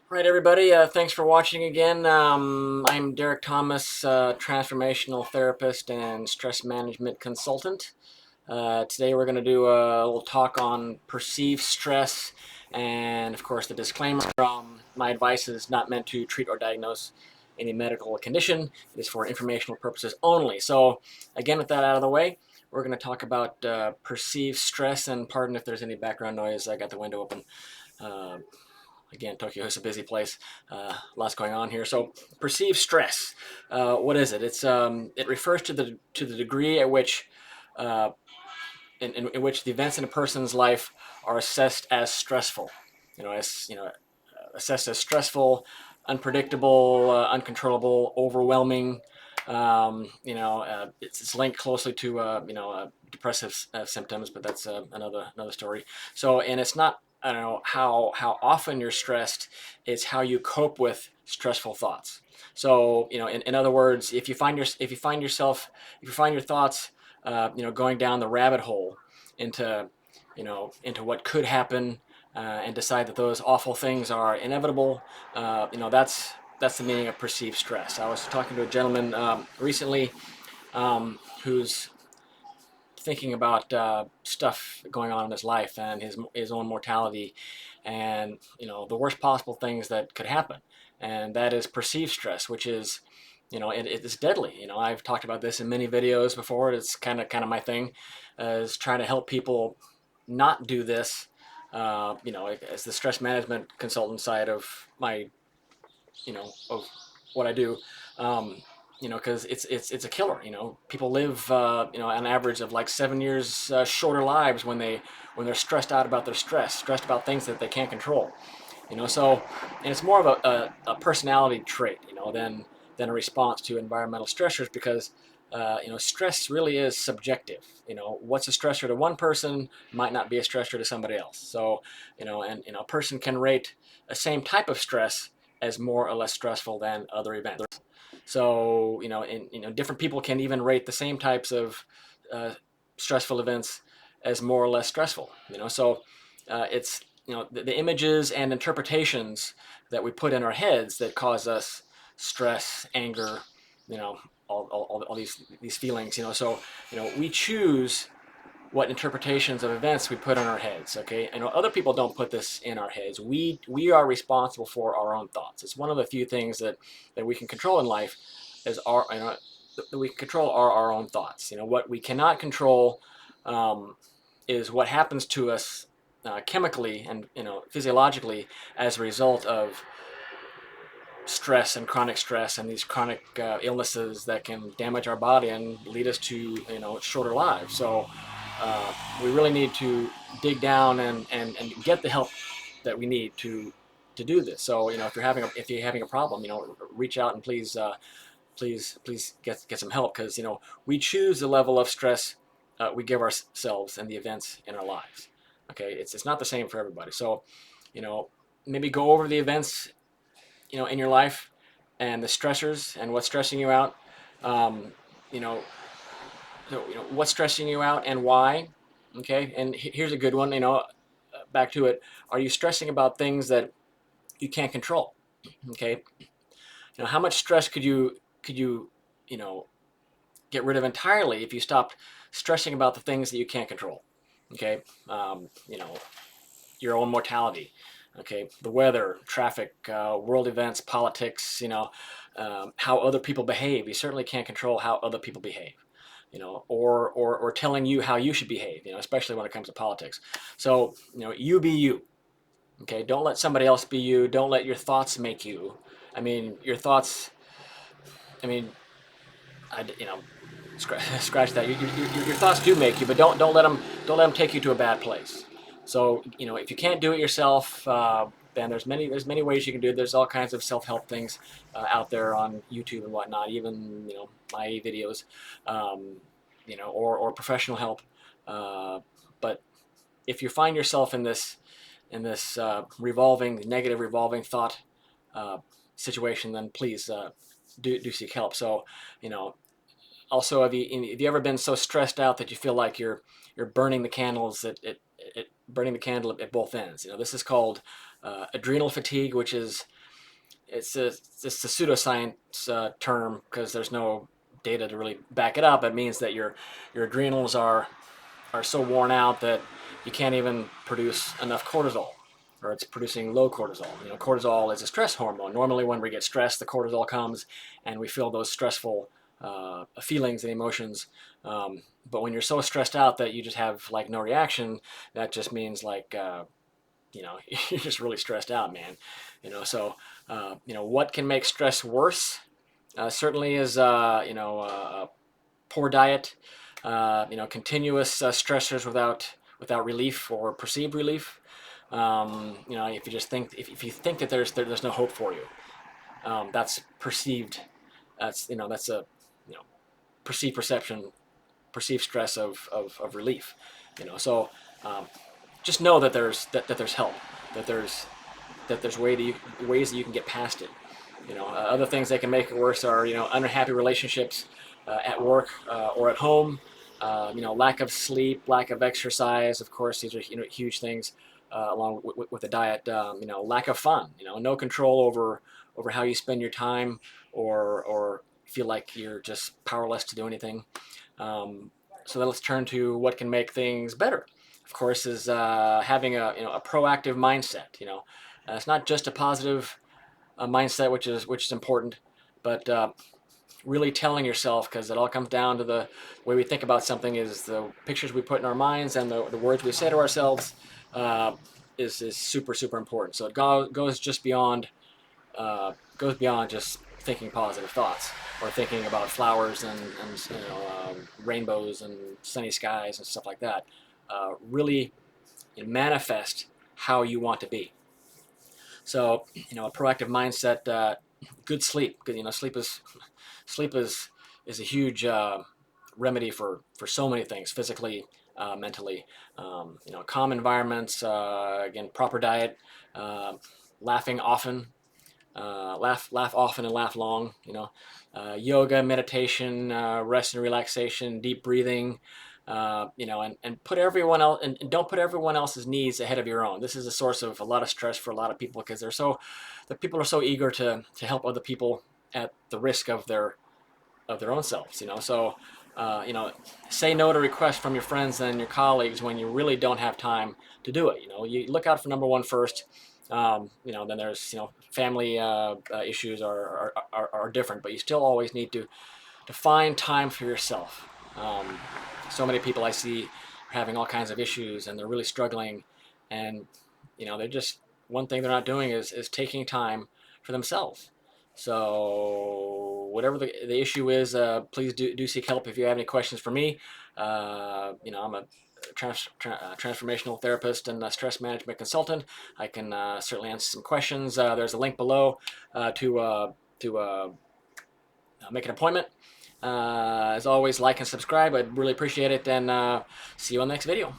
Right, everybody. Thanks for watching again. I'm Derek Thomas, transformational therapist and stress management consultant. Today we're going to do a little talk on perceived stress, and of course the disclaimer: my advice is not meant to treat or diagnose any medical condition. It is for informational purposes only. So, again, with that out of the way, we're going to talk about perceived stress. And pardon if there's any background noise. I got the window open. Uh, Again, Tokyo is a busy place. Lots going on here. So, perceived stress. What is it? It refers to the degree at which in which the events in a person's life are assessed as stressful. Assessed as stressful, unpredictable, uncontrollable, overwhelming. It's linked closely to depressive symptoms, but that's another story. So, and it's not, I don't know how often you're stressed. It's how you cope with stressful thoughts. So, in other words, if you find your thoughts, going down the rabbit hole into, into what could happen, and decide that those awful things are inevitable, that's the meaning of perceived stress. I was talking to a gentleman recently, who's thinking about stuff going on in his life and his own mortality, and the worst possible things that could happen, and that is perceived stress, which is, it is deadly. I've talked about this in many videos before. It's kind of my thing, is trying to help people not do this. As the stress management consultant side of my, of what I do, because it's a killer. People live, an average of like 7 years shorter lives when they're stressed out about their stressed about things that they can't control. So, and it's more of a personality trait, than a response to environmental stressors, because stress really is subjective. What's a stressor to one person might not be a stressor to somebody else. So, a person can rate a same type of stress as more or less stressful than other events. So, different people can even rate the same types of uh, stressful events as more or less stressful. So it's, the images and interpretations that we put in our heads that cause us stress, anger, you know, all these feelings. So we choose what interpretations of events we put in our heads. Okay, other people don't put this in our heads. We are responsible for our own thoughts. It's one of the few things that we can control in life, is that we can control our own thoughts. What we cannot control, um, is what happens to us chemically and physiologically as a result of stress and chronic stress and these chronic illnesses that can damage our body and lead us to shorter lives. So we really need to dig down and get the help that we need to do this. So if you're having a problem, reach out and please get some help, because we choose the level of stress we give ourselves and the events in our lives. Okay, it's not the same for everybody. So you know maybe go over the events in your life, and the stressors and what's stressing you out. Um, you know, what's stressing you out and why. Okay, and here's a good one. Back to it. Are you stressing about things that you can't control? Okay, how much stress could you you know get rid of entirely if you stopped stressing about the things that you can't control? Okay, um, you know, your own mortality. Okay, the weather, traffic, world events, politics. How other people behave. You certainly can't control how other people behave. Or telling you how you should behave. Especially when it comes to politics. So you be you. Okay, don't let somebody else be you. Don't let your thoughts make you. I mean, your thoughts. I mean, I, you know, scratch that. Your thoughts do make you, but don't let them take you to a bad place. So if you can't do it yourself, then there's many ways you can do it. There's all kinds of self-help things out there on YouTube and whatnot. Even my videos, or professional help. But if you find yourself in this negative revolving thought uh, situation, then please do seek help. So you know also, have you ever been so stressed out that you feel like you're burning the candles burning the candle at both ends? This is called adrenal fatigue, which is it's a pseudoscience term because there's no data to really back it up. It means that your adrenals are so worn out that you can't even produce enough cortisol, or it's producing low cortisol. Cortisol is a stress hormone. Normally, when we get stressed, the cortisol comes, and we feel those stressful feelings and emotions. But when you're so stressed out that you just have like no reaction, that just means like you're just really stressed out, man. What can make stress worse? Certainly is poor diet, continuous stressors without relief or perceived relief. If you just think if you think that there's no hope for you, that's perceived. That's a you know perceived perception, perceived stress of relief. So just know that there's help, that there's ways that you can get past it. Other things that can make it worse are unhappy relationships at work or at home. Lack of sleep, lack of exercise. Of course, these are huge things along with the diet. Lack of fun. No control over how you spend your time, or feel like you're just powerless to do anything. So then let's turn to what can make things better. Of course, is having a proactive mindset. It's not just a positive mindset, which is important, but really telling yourself, because it all comes down to the way we think about something, is the pictures we put in our minds and the words we say to ourselves uh, is super super important. So it goes just beyond just thinking positive thoughts or thinking about flowers and rainbows and sunny skies and stuff like that. Really manifest how you want to be. So a proactive mindset, good sleep. Good, sleep is a huge remedy for so many things, physically, mentally. Calm environments. Again, proper diet. Laughing often. Laugh often and laugh long. Yoga, meditation, rest and relaxation, deep breathing. And put everyone else and don't put everyone else's needs ahead of your own. This is a source of a lot of stress for a lot of people, because the people are so eager to help other people at the risk of their own selves. So say no to requests from your friends and your colleagues when you really don't have time to do it. You look out for number one first. Then there's family issues are different, but you still always need to find time for yourself. So many people I see are having all kinds of issues, and they're really struggling, and they're just, one thing they're not doing is taking time for themselves. So whatever the issue is, please do seek help if you have any questions for me. I'm a transformational therapist and a stress management consultant. I can certainly answer some questions. There's a link below to make an appointment. As always, like and subscribe. I'd really appreciate it, and see you on the next video.